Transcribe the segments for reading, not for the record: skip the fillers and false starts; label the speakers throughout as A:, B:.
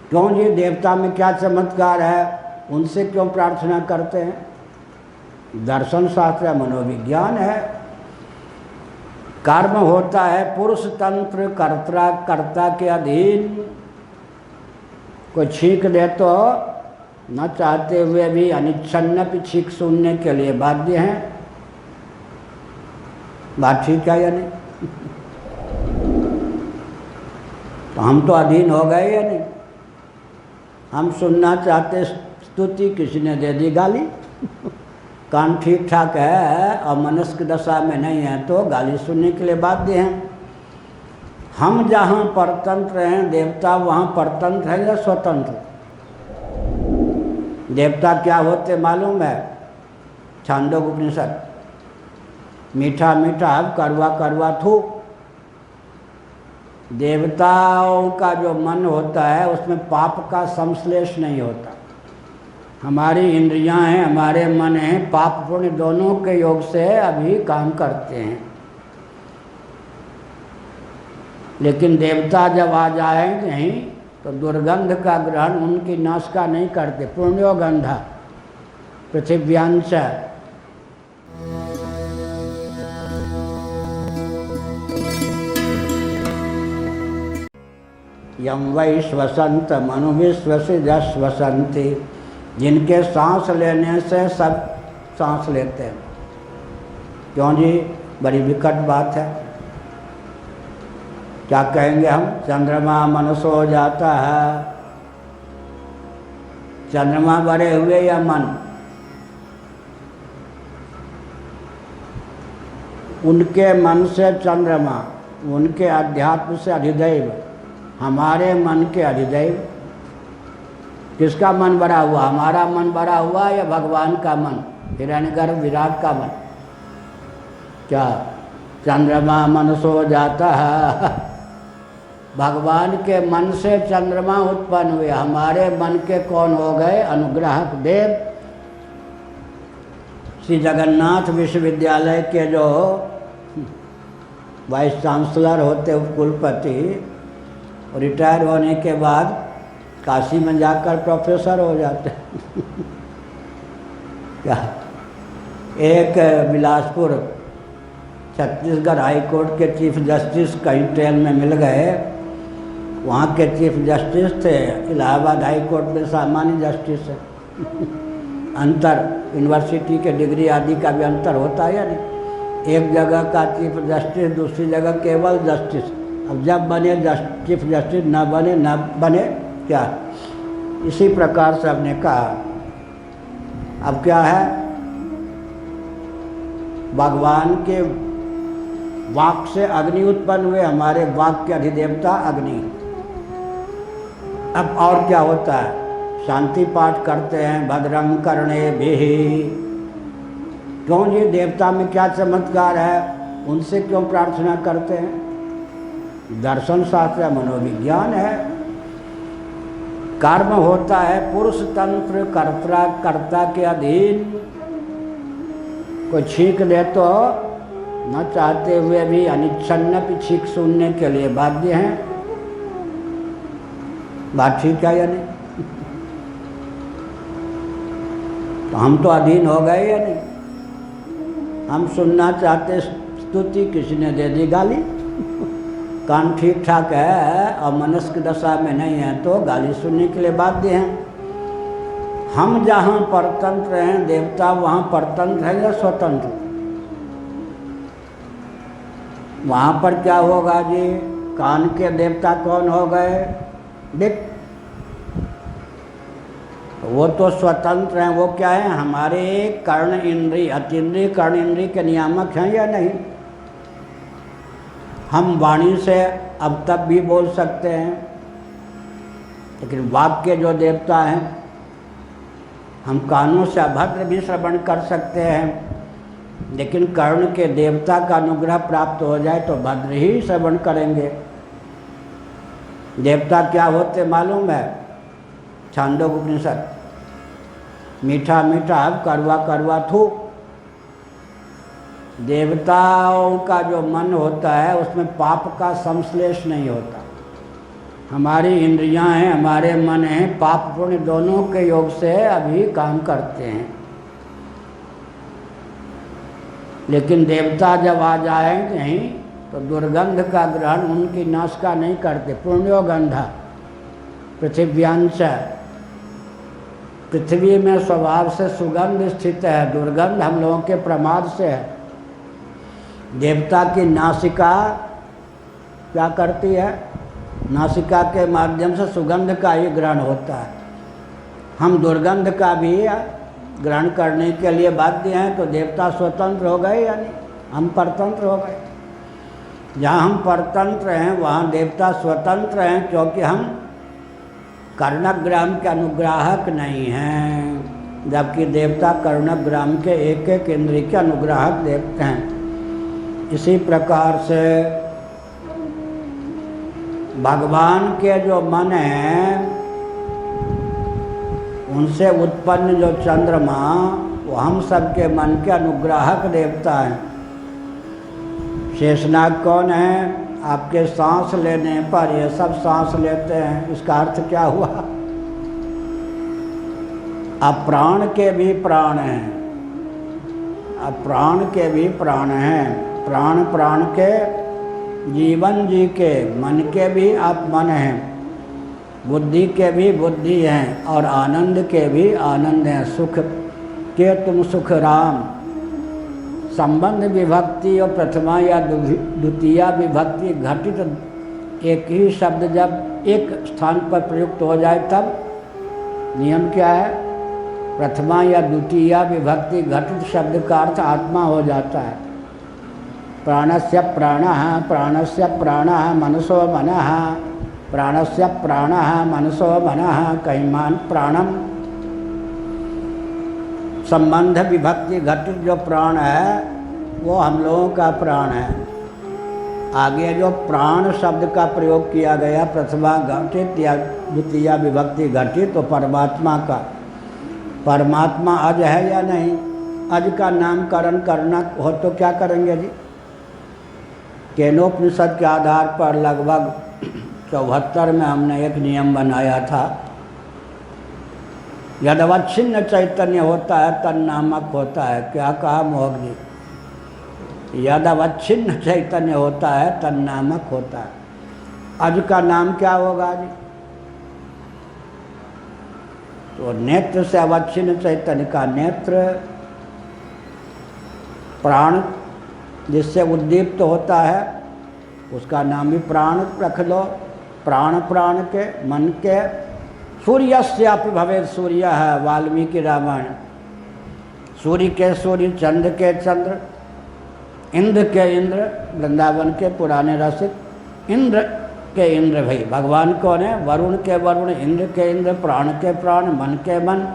A: क्यों जी, देवता में क्या चमत्कार है, उनसे क्यों प्रार्थना करते हैं? दर्शन शास्त्र मनोविज्ञान है। कर्म होता है पुरुष तंत्र कर्ता कर्ता के अधीन। कोई छींक दे तो न चाहते हुए भी अनिच्छन्न भी छींक सुनने के लिए बाध्य हैं। बात ठीक है या नहीं? तो हम तो अधीन हो गए या नहीं? हम सुनना चाहते स्तुति, किसी ने दे दी गाली। कान ठीक ठाक है और मनस्क दशा में नहीं है तो गाली सुनने के लिए बाध्य हैं। हम जहाँ परतंत्र हैं, देवता वहाँ परतंत्र है या स्वतंत्र? देवता क्या होते मालूम है? छांदोग्य उपनिषद, मीठा मीठा कड़वा कड़वा थूक। देवताओं का जो मन होता है उसमें पाप का संश्लेष नहीं होता। हमारी इंद्रियां हैं, हमारे मन हैं, पाप पुण्य दोनों के योग से अभी काम करते हैं। लेकिन देवता जब आ जाएंगे नहीं तो दुर्गंध का ग्रहण उनकी नासिका नहीं करते। पुण्यो गंधा पृथिव्यांश। यम वै श्वसंत मनुविश्वसि श्वसंति। जिनके सांस लेने से सब सांस लेते हैं। क्यों जी, बड़ी विकट बात है। क्या कहेंगे हम? चंद्रमा मनसो जाता है। चंद्रमा बड़े हुए या मन? उनके मन से चंद्रमा, उनके अध्यात्म से अधिदैव, हमारे मन के अधिदैव। किसका मन बड़ा हुआ? हमारा मन बड़ा हुआ या भगवान का मन, हिरण्यगर्भ विराट का मन? क्या चंद्रमा मन सो जाता है? भगवान के मन से चंद्रमा उत्पन्न हुए, हमारे मन के कौन हो गए? अनुग्राहक देव। श्री जगन्नाथ विश्वविद्यालय के जो वाइस चांसलर होते उपकुलपति, रिटायर होने के बाद काशी में जाकर प्रोफेसर हो जाते क्या? एक बिलासपुर छत्तीसगढ़ हाई कोर्ट के चीफ जस्टिस कहीं ट्रेन में मिल गए। वहाँ के चीफ जस्टिस थे, इलाहाबाद हाई कोर्ट में सामान्य जस्टिस है। अंतर यूनिवर्सिटी के डिग्री आदि का भी अंतर होता है या नहीं? एक जगह का चीफ जस्टिस, दूसरी जगह केवल जस्टिस। अब जब बने चीफ जस्टिस, न बने क्या? इसी प्रकार से हमने कहा। अब क्या है? भगवान के वाक से अग्नि उत्पन्न हुए, हमारे वाक के अधिदेवता अग्नि। अब और क्या होता है? शांति पाठ करते हैं, भद्रं कर्णेभिः। क्यों जी, देवता में क्या चमत्कार है, उनसे क्यों प्रार्थना करते हैं? दर्शन शास्त्र मनोविज्ञान है। कर्म होता है पुरुष तंत्र कर्ता कर्ता के अधीन। कोई छींक दे तो न चाहते हुए भी अनिच्छन्न भी छींक सुनने के लिए बाध्य हैं। बात ठीक है या नहीं? तो हम तो अधीन हो गए या नहीं? हम सुनना चाहते स्तुति, किसी ने दे दी गाली। कान ठीक ठाक है और मनस्क दशा में नहीं है तो गाली सुनने के लिए बाध्य हैं। हम जहाँ परतंत्र हैं, देवता वहाँ परतंत्र है या स्वतंत्र? वहाँ पर क्या होगा जी? कान के देवता कौन हो गए? देख, वो तो स्वतंत्र हैं। वो क्या है? हमारे कर्ण इंद्रिय, अतीन्द्रिय कर्ण इंद्रिय के नियामक हैं या नहीं? हम वाणी से अब तक भी बोल सकते हैं, लेकिन वाक के जो देवता हैं, हम कानों से अभद्र भी श्रवण कर सकते हैं, लेकिन कर्ण के देवता का अनुग्रह प्राप्त हो जाए तो भद्र ही श्रवण करेंगे। देवता क्या होते मालूम है? छांदोग्य उपनिषद, मीठा मीठा कड़वा कड़वा थूक। देवताओं का जो मन होता है उसमें पाप का संश्लेष नहीं होता। हमारी इंद्रियां हैं, हमारे मन हैं, पाप पुण्य दोनों के योग से अभी काम करते हैं। लेकिन देवता जब आ जाएंगे तो दुर्गंध का ग्रहण उनकी नासिका नहीं करते। पुण्यो गंधा पृथिव्यांश, पृथ्वी में स्वभाव से सुगंध स्थित है, दुर्गंध हम लोगों के प्रमाद से है। देवता की नासिका क्या करती है? नासिका के माध्यम से सुगंध का ही ग्रहण होता है। हम दुर्गंध का भी ग्रहण करने के लिए बाध्य हैं, तो देवता स्वतंत्र हो गए या नहीं? हम परतंत्र हो गए। जहाँ हम परतंत्र हैं वहाँ देवता स्वतंत्र हैं, क्योंकि हम कर्णग्राम के अनुग्राहक नहीं हैं, जबकि देवता कर्णग्राम के एक एक इंद्रिय के अनुग्राहक देवता हैं। इसी प्रकार से भगवान के जो मन हैं उनसे उत्पन्न जो चंद्रमा, वो हम सबके मन के अनुग्राहक देवता हैं। शेषनाग कौन है? आपके सांस लेने पर ये सब सांस लेते हैं। इसका अर्थ क्या हुआ? अब प्राण के भी प्राण हैं, अब प्राण के भी प्राण हैं। प्राण प्राण के, जीवन जी के, मन के भी आप मन हैं, बुद्धि के भी बुद्धि हैं, और आनंद के भी आनंद हैं। सुख के तुम सुख राम। संबंध विभक्ति और प्रथमा या द्वितीया विभक्ति घटित एक ही शब्द जब एक स्थान पर प्रयुक्त हो जाए तब नियम क्या है? प्रथमा या द्वितीया विभक्ति घटित शब्द का अर्थ आत्मा हो जाता है। प्राणस्य प्राणः, प्राणस्य प्राणः, मनसो मनः, प्राणस्य प्राणः, मनसो मनः। कहीं मान प्राणम संबंध विभक्ति घटित जो प्राण है वो हम लोगों का प्राण है। आगे जो प्राण शब्द का प्रयोग किया गया प्रथमा घटित या द्वितीया विभक्ति घटित, तो परमात्मा का। परमात्मा अज है या नहीं? अज का नामकरण करना हो तो क्या करेंगे जी? केनोपनिषद के आधार पर लगभग 74 में हमने एक नियम बनाया था। यदवच्छिन्न चैतन्य होता है तन्नामक होता है। क्या कहा मोहक जी? यदवच्छिन्न चैतन्य होता है तन्नामक होता है। अज का नाम क्या होगा जी? तो नेत्र से अवच्छिन्न चैतन्य का नेत्र, प्राण जिससे उद्दीप्त होता है उसका नाम भी प्राण रख लो। प्राण प्राण के, मन के। सूर्यस्यापि भवेत् सूर्य है वाल्मीकि रामायण। सूर्य के सूर्य, चंद्र के चंद्र, इंद्र के इंद्र, वृंदावन के पुराने रसिक। इंद्र के इंद्र भाई भगवान कौन है? वरुण के वरुण, इंद्र के इंद्र, प्राण के प्राण, मन के मन,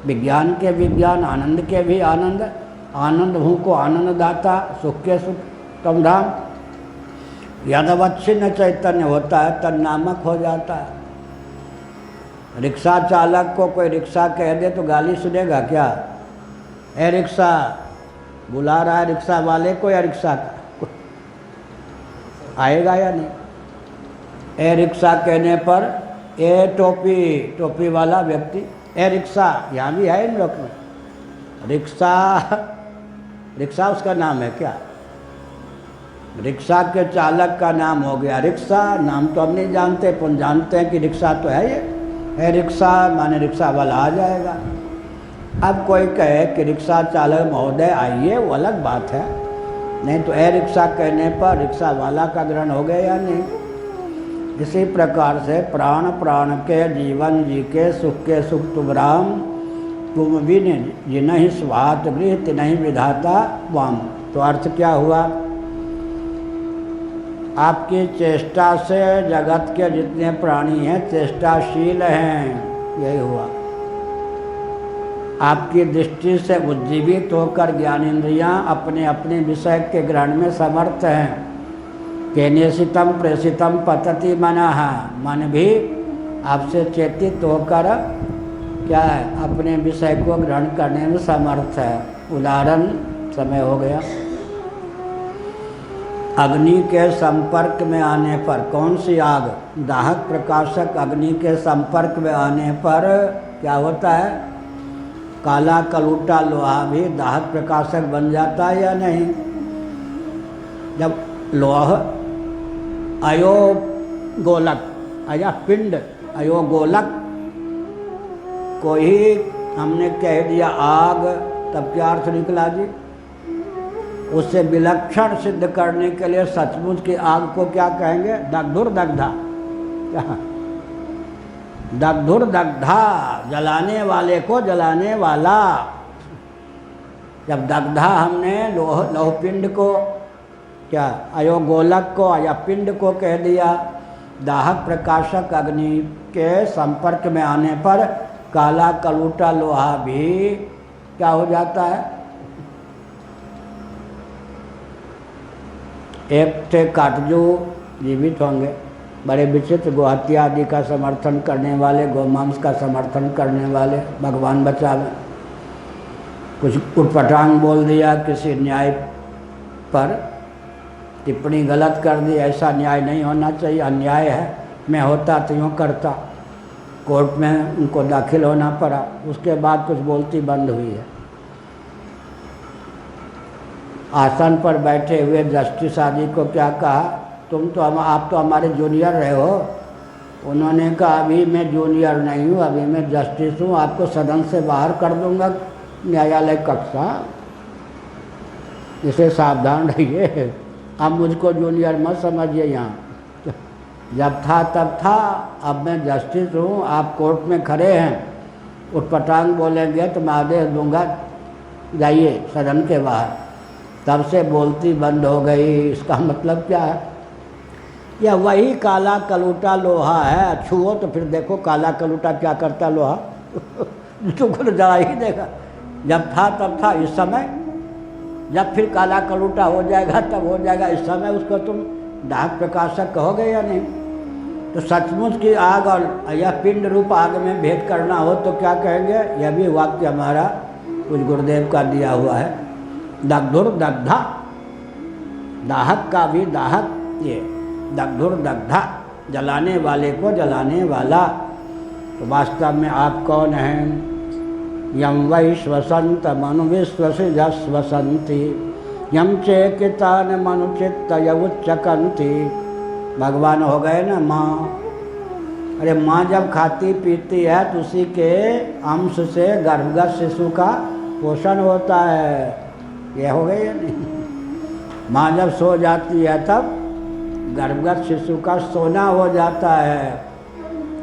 A: विज्ञान के विज्ञान, आनंद के भी आनंद। आनंद हूँ को आनंद दाता, सुख के सुख तम धाम। यदवच्छिन्न चैतन्य होता है तन्नामक हो जाता है। रिक्शा चालक को कोई रिक्शा कह दे तो गाली सुनेगा क्या? ए रिक्शा, बुला रहा है रिक्शा वाले को या रिक्शा को? आएगा या नहीं? ए रिक्शा कहने पर ए टोपी, टोपी वाला व्यक्ति, ए रिक्शा, यहाँ भी है इन लोग में। रिक्शा, रिक्शा उसका नाम है क्या? रिक्शा के चालक का नाम हो गया रिक्शा। नाम तो हम नहीं जानते, पर जानते हैं कि रिक्शा तो है ये। है रिक्शा माने रिक्शा वाला आ जाएगा। अब कोई कहे कि रिक्शा चालक महोदय आइए, वो अलग बात है। नहीं तो ए रिक्शा कहने पर रिक्शा वाला का ग्रहण हो गया या नहीं? इसी प्रकार से प्राण प्राण के, जीवन जी के, सुख के सुख तुम राम। तुम भी जिन्हीं स्वात गृह तिन्हीं विधाता वाम। तो अर्थ क्या हुआ? आपकी चेष्टा से जगत के जितने प्राणी हैं चेष्टाशील हैं, यही हुआ। आपकी दृष्टि से उज्जीवित होकर ज्ञानेंद्रियां अपने अपने विषय के ग्रहण में समर्थ हैं। केनेसितम प्रेषितम पतति मनः, मन भी आपसे चेतित होकर क्या है? अपने विषय को ग्रहण करने में समर्थ है। उदाहरण समय हो गया। अग्नि के संपर्क में आने पर, कौन सी आग? दाहक प्रकाशक अग्नि के संपर्क में आने पर क्या होता है? काला कलूटा लोहा भी दाहक प्रकाशक बन जाता है या नहीं? जब लोह अयोगोलक, अया पिंड अयोगोलक को ही हमने कह दिया आग, तब क्या अर्थ निकला जी? उससे विलक्षण सिद्ध करने के लिए सचमुच की आग को क्या कहेंगे? दग्धुर दग्धा। दग्धुर दग्धा, जलाने वाले को जलाने वाला। जब दग्धा हमने लौहपिंड को, क्या अयोगोलक को या पिंड को कह दिया, दाहक प्रकाशक अग्नि के संपर्क में आने पर काला कलूटा लोहा भी क्या हो जाता है? एक थे काटजू, जीवित होंगे, बड़े विचित्र गुवाहाटी आदि का समर्थन करने वाले, गोमांस का समर्थन करने वाले, भगवान बचावे। कुछ उटपटांग बोल दिया किसी न्याय पर, टिप्पणी गलत कर दी, ऐसा न्याय नहीं होना चाहिए, अन्याय है, मैं होता तो यूँ करता। कोर्ट में उनको दाखिल होना पड़ा, उसके बाद कुछ बोलती बंद हुई है। आसन पर बैठे हुए जस्टिस आदि को क्या कहा, आप तो हमारे जूनियर रहे हो। उन्होंने कहा अभी मैं जूनियर नहीं हूँ, अभी मैं जस्टिस हूँ, आपको सदन से बाहर कर दूंगा, न्यायालय कक्षा, इसे सावधान रहिए, अब मुझको जूनियर मत समझिए। यहाँ जब था तब था, अब मैं जस्टिस हूँ, आप कोर्ट में खड़े हैं, उटपटांग बोलेंगे तो मैं आदेश दूंगा जाइए सदन के बाहर। तब से बोलती बंद हो गई। इसका मतलब क्या है? यह वही काला कलूटा लोहा है, छुओ तो फिर देखो काला कलूटा क्या करता लोहा। तुमको तो जरा ही देखा, जब था तब था, इस समय जब फिर काला कलूटा हो जाएगा तब हो जाएगा, इस समय उसको तुम दाहक प्रकाशक कहोगे या नहीं? तो सचमुच की आग और या पिंड रूप आग में भेद करना हो तो क्या कहेंगे? यह भी वाक्य हमारा कुछ गुरुदेव का दिया हुआ है, दग्धुर दग्धा, दाहक का भी दाहक, ये दग्धुर दग्धा, जलाने वाले को जलाने वाला। तो वास्तव में आप कौन हैं? यम वै श्वसंत मनुविश्वसि जश्वसंति यम चेकितान मनुचित्त यवुच्चकंति। भगवान हो गए ना माँ। अरे माँ जब खाती पीती है तो उसी के अंश से गर्भगत शिशु का पोषण होता है। ये हो गए या नहीं? माँ जब सो जाती है तब गर्भगत शिशु का सोना हो जाता है।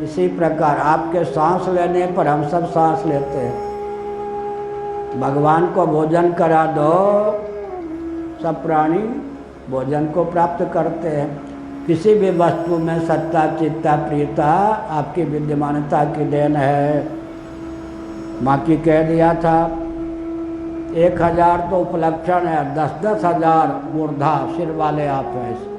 A: इसी प्रकार आपके सांस लेने पर हम सब सांस लेते हैं। भगवान को भोजन करा दो, सब प्राणी भोजन को प्राप्त करते हैं। किसी भी वस्तु में सत्ता चित्ता प्रियता आपकी विद्यमानता की देन है। माँ की कह दिया था 1000 तो उपलक्षण है, 10,000 मूर्धा सिर वाले आप हैं।